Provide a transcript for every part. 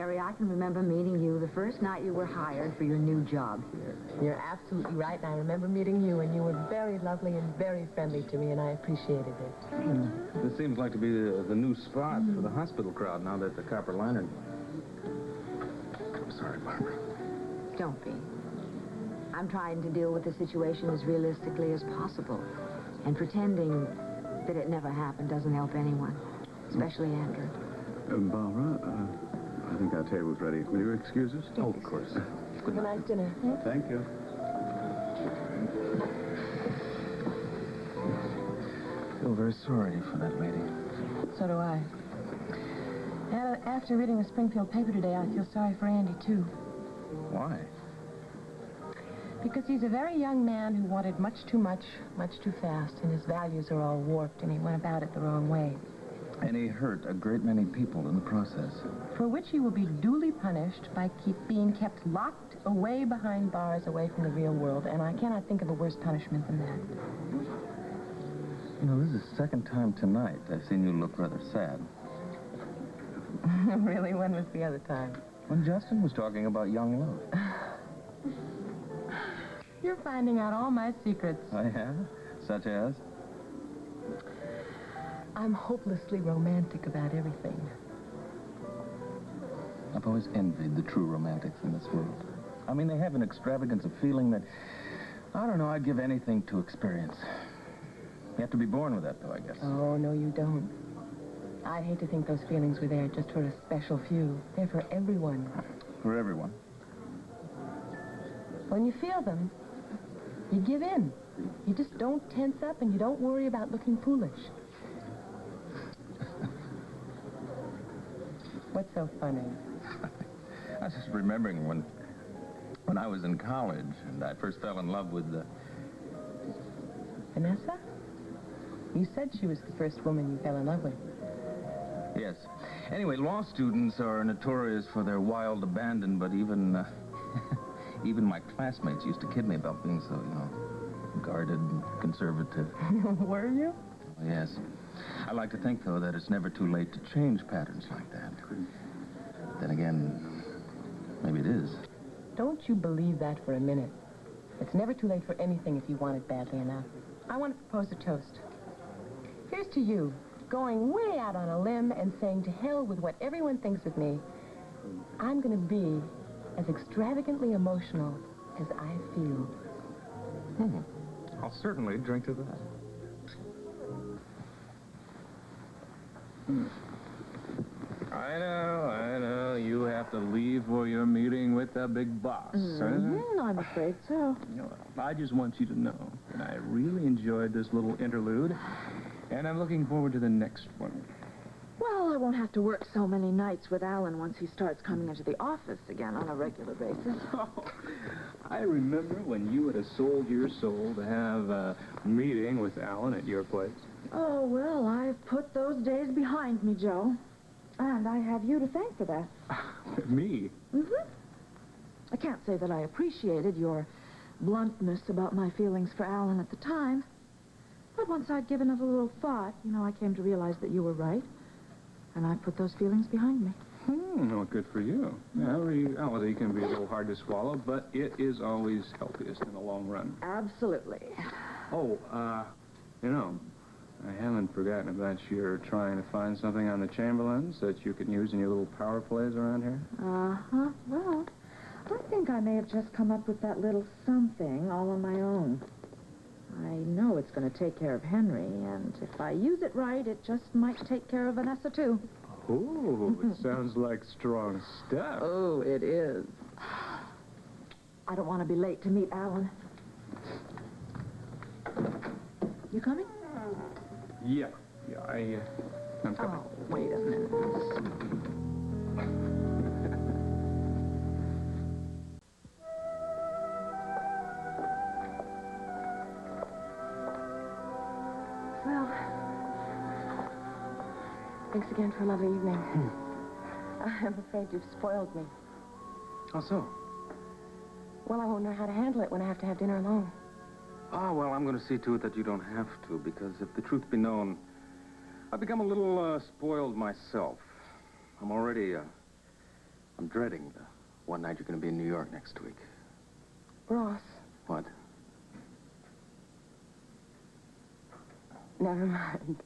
Terry, I can remember meeting you the first night you were hired for your new job here. You're absolutely right, and I remember meeting you, and you were very lovely and very friendly to me, and I appreciated it. This seems like to be the new spot for the hospital crowd now that the copper liner... I'm sorry, Barbara. Don't be. I'm trying to deal with the situation as realistically as possible. And pretending that it never happened doesn't help anyone, especially Andrew. Barbara, I think our table's ready. Will you excuse us? Oh, of course. Good nice dinner. Thank you. I feel very sorry for that lady. So do I. After reading the Springfield paper today, I feel sorry for Andy, too. Why? Because he's a very young man who wanted much too fast, and his values are all warped, and he went about it the wrong way. And he hurt a great many people in the process. For which he will be duly punished by being kept locked away behind bars, away from the real world, and I cannot think of a worse punishment than that. You know, this is the second time tonight I've seen you look rather sad. Really? When was the other time? When Justin was talking about young love. You're finding out all my secrets. I have? Such as? I'm hopelessly romantic about everything. I've always envied the true romantics in this world. I mean, they have an extravagance of feeling that, I don't know, I'd give anything to experience. You have to be born with that, though, I guess. Oh, no, you don't. I'd hate to think those feelings were there just for a special few. They're for everyone. For everyone. When you feel them, you give in. You just don't tense up and you don't worry about looking foolish. What's so funny? I was just remembering when I was in college and I first fell in love with Vanessa? You said she was the first woman you fell in love with. Yes. Anyway, law students are notorious for their wild abandon, but even even my classmates used to kid me about being so, you know, guarded and conservative. Were you? Yes. I like to think, though, that it's never too late to change patterns like that. Then again, maybe it is. Don't you believe that for a minute. It's never too late for anything if you want it badly enough. I want to propose a toast. Here's to you, going way out on a limb and saying to hell with what everyone thinks of me. I'm going to be as extravagantly emotional as I feel. I'll certainly drink to that. I know. You have to leave for your meeting with the big boss. I'm afraid so. I just want you to know that I really enjoyed this little interlude, and I'm looking forward to the next one. Well, I won't have to work so many nights with Alan once he starts coming into the office again on a regular basis. Oh, I remember when you would have sold your soul to have a meeting with Alan at your place. Oh, well, I've put those days behind me, Joe. And I have you to thank for that. Me? Mm-hmm. I can't say that I appreciated your bluntness about my feelings for Alan at the time. But once I'd given it a little thought, I came to realize that you were right. And I put those feelings behind me. Well, good for you. Yeah, reality can be a little hard to swallow, but it is always healthiest in the long run. Absolutely. Oh, I haven't forgotten about your trying to find something on the Chamberlains that you can use in your little power plays around here. Uh-huh. Well, I think I may have just come up with that little something all on my own. I know it's going to take care of Henry, and if I use it right, it just might take care of Vanessa, too. Oh, it sounds like strong stuff. Oh, it is. I don't want to be late to meet Alan. You coming? Yeah, I'm coming. Oh, wait a minute. Well, thanks again for a lovely evening. I'm afraid you've spoiled me. How so? Well, I won't know how to handle it when I have to have dinner alone. Oh, well, I'm going to see to it that you don't have to, because if the truth be known, I've become a little spoiled myself. I'm I'm dreading the one night you're going to be in New York next week. Ross, What? never mind.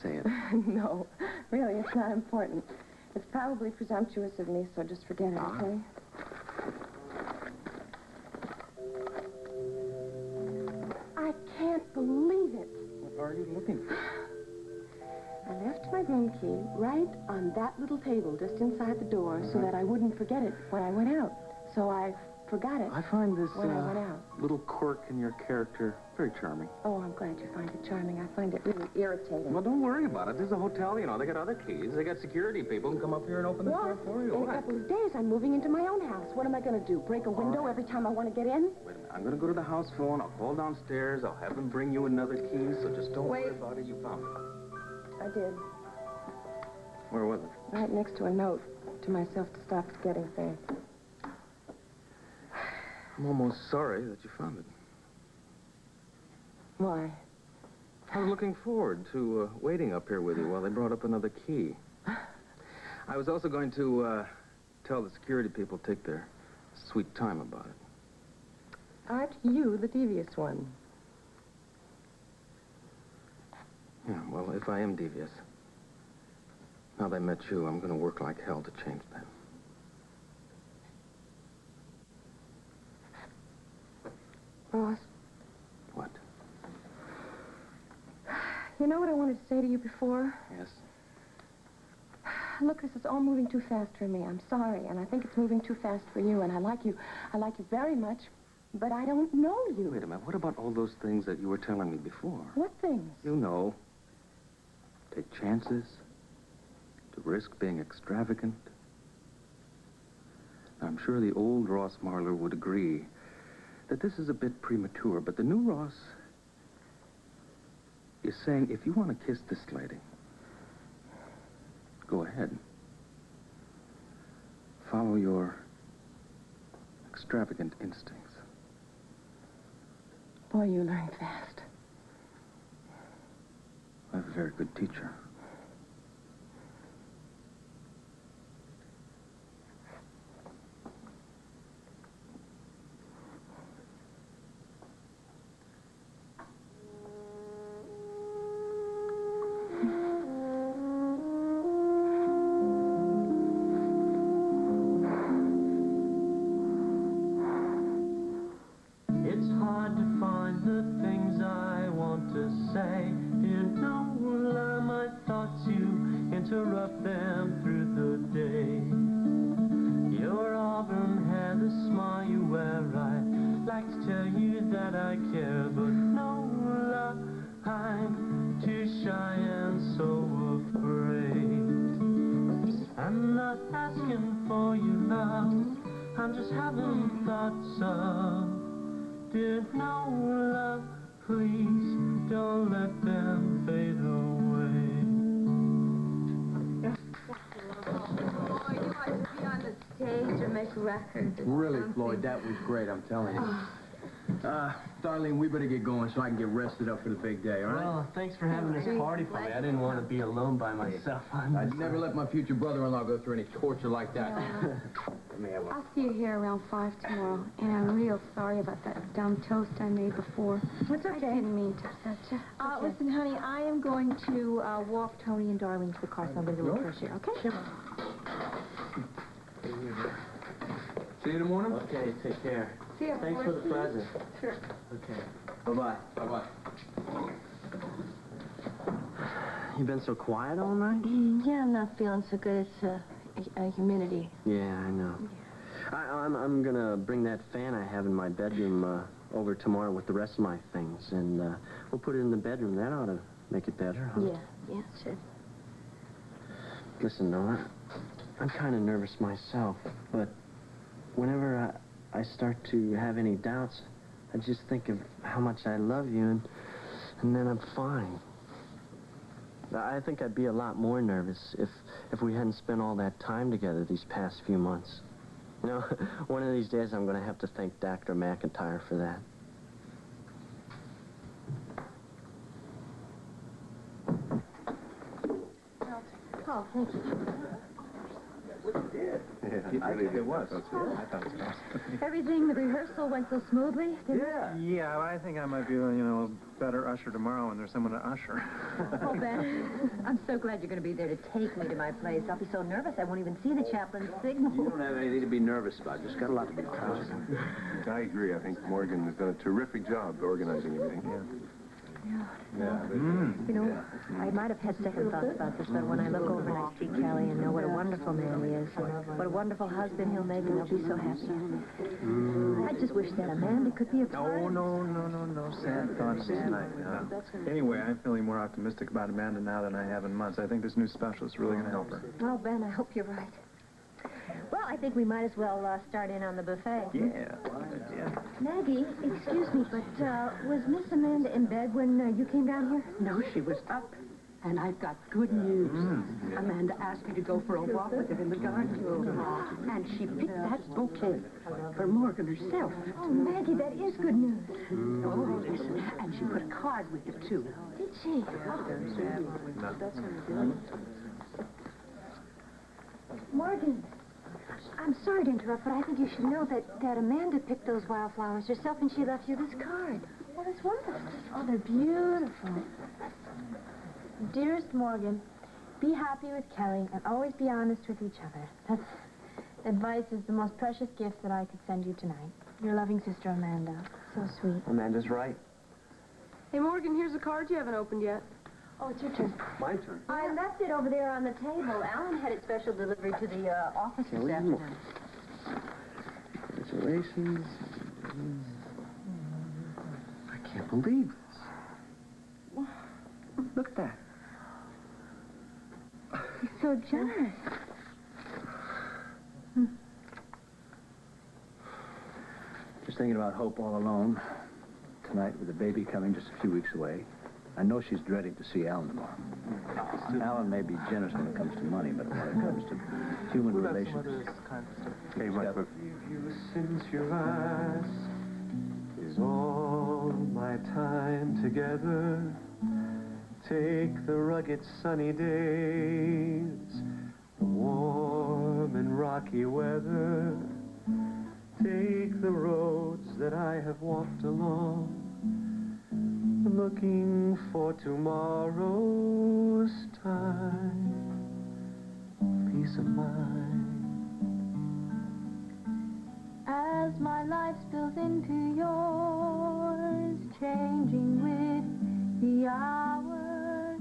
Say it. No, really, it's not important. It's probably presumptuous of me, so just forget it, okay? I can't believe it. What are you looking for? I left my room key right on that little table just inside the door so that I wouldn't forget it when I went out. So I forgot it I find this when I went out. little quirk in your character very charming. Oh, I'm glad you find it charming. I find it really irritating. Well, don't worry about it. This is a hotel, you know. They got other keys. They got security people who can come up here and open the door for you. In a What? couple of days, I'm moving into my own house. What am I going to do? Break a window every time I want to get in? Wait a minute. I'm going to go to the house phone. I'll call downstairs. I'll have them bring you another key, so just don't worry about it. You found it. I did. Where was it? Right next to a note to myself to stop forgetting things. I'm almost sorry that you found it. Why? I was looking forward to waiting up here with you while they brought up another key. I was also going to tell the security people to take their sweet time about it. Aren't you the devious one? Yeah, well, if I am devious, now that I met you, I'm going to work like hell to change that. Ross, What? you know what I wanted to say to you before? Yes? Look, this is all moving too fast for me. I'm sorry, and I think it's moving too fast for you, and I like you. I like you very much, but I don't know you. Wait a minute. What about all those things that you were telling me before? What things? You know. Take chances. To risk being extravagant. I'm sure the old Ross Marler would agree that this is a bit premature, but the new Ross is saying, if you want to kiss this lady, go ahead. Follow your extravagant instincts. Boy, you learn fast. I have a very good teacher. It's hard to find the things I want to say. You don't allow my thoughts, you interrupt them through the day. Your auburn hair, the smile you wear, I like to tell you that I care, but no, I'm too shy and so afraid. I'm not asking for your love, I'm just having thoughts of. Dear, no love, please don't let them fade away. Boy, you ought to be on the stage or make records. Really, Floyd, that was great, I'm telling you. Darlene, we better get going so I can get rested up for the big day, all right? Well, thanks for having this party for me. I didn't want to be alone by myself. I'd never let my future brother-in-law go through any torture like that. I'll see you here around 5 tomorrow, and I'm real sorry about that dumb toast I made before. It's okay. I didn't mean to upset you. Listen, honey, I am going to walk Tony and Darlene to the car, so I'm going to do a here, okay? Sure. See you in the morning? Okay, take care. See you. Thanks for the present. Sure. Okay. Bye-bye. Bye-bye. You been so quiet all night? Yeah, I'm not feeling so good. It's humidity. Yeah, I know. I'm gonna bring that fan I have in my bedroom over tomorrow with the rest of my things, and we'll put it in the bedroom. That ought to make it better, huh? Yeah, sure. Listen, Nora, I'm kind of nervous myself, but whenever I start to have any doubts, I just think of how much I love you, and then I'm fine. I think I'd be a lot more nervous if we hadn't spent all that time together these past few months. You know, one of these days I'm going to have to thank Dr. McIntyre for that. Oh, thank you. Yeah, I think it was. That's I thought it was. Everything, the rehearsal went so smoothly, didn't it? Yeah, but I think I might be, a better usher tomorrow when there's someone to usher. Oh, Ben, I'm so glad you're going to be there to take me to my place. I'll be so nervous I won't even see the chaplain's signal. You don't have anything to be nervous about. Just got a lot to be proud of. I agree. I think Morgan has done a terrific job organizing everything. I might have had second thoughts about this, but when I look over and I see Kelly and know what a wonderful man he is, what a wonderful husband he'll make, and I'll be so happy. I just wish that Amanda could be a part of it. No sad thoughts tonight. Anyway, I'm feeling more optimistic about Amanda now than I have in months. I think this new special is really going to help her. Well, Ben, I hope you're right. Well, I think we might as well start in on the buffet. Yeah. Maggie, excuse me, but was Miss Amanda in bed when you came down here? No, she was up. And I've got good news. Amanda asked me to go for a walk with her in the garden. And she picked that bouquet for Morgan herself. Oh, Maggie, that is good news. Oh, listen. And she put a card with it, too. Did she? Morgan, I'm sorry to interrupt, but I think you should know that Amanda picked those wildflowers herself, and she left you this card. Oh, that's wonderful. Oh, they're beautiful. Dearest Morgan, be happy with Kelly and always be honest with each other. That advice is the most precious gift that I could send you tonight. Your loving sister, Amanda. So sweet. Amanda's right. Hey, Morgan, here's a card you haven't opened yet. Oh, it's your turn. My turn. I left it over there on the table. Alan had it special delivery to the office this afternoon. Congratulations. I can't believe this. Look at that. He's so generous. Just thinking about Hope all alone. Tonight, with the baby coming just a few weeks away. I know she's dreading to see Alan tomorrow. Alan may be generous when it comes to money, but when it comes to human relations... Hey, Mike, look. You since your eyes is all my time together. Take the rugged sunny days, the warm and rocky weather. Take the roads that I have walked along, looking for tomorrow's time, peace of mind. As my life spills into yours, changing with the hours,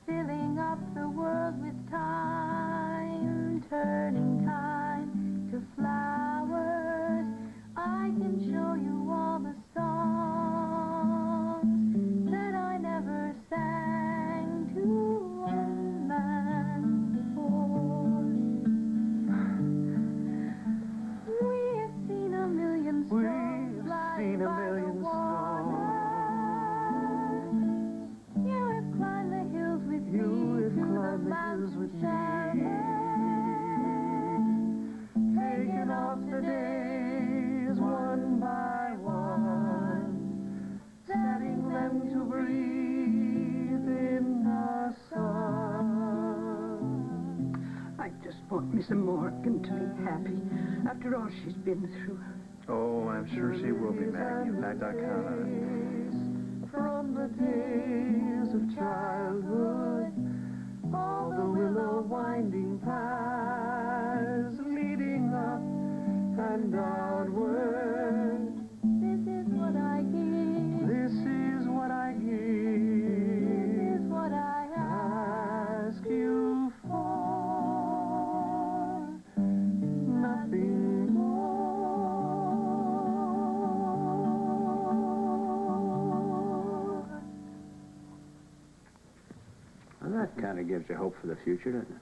filling up the world with time, turning time to flowers, I can show you all the songs that I never sang to a man before. We have seen a million stars flying by the water. You have climbed the hills with me to the mountain shadow. Taken off the days one by one, setting them to breathe in the sun. I just want Miss Morgan to be happy after all she's been through. Oh, I'm sure she will be, Maggie. In fact, I count on From the days of childhood, all the willow winding paths leading up and onward. This is what I give. This is what I give. This is what I Ask you for nothing more. Well, that kind of gives you hope for the future, doesn't it?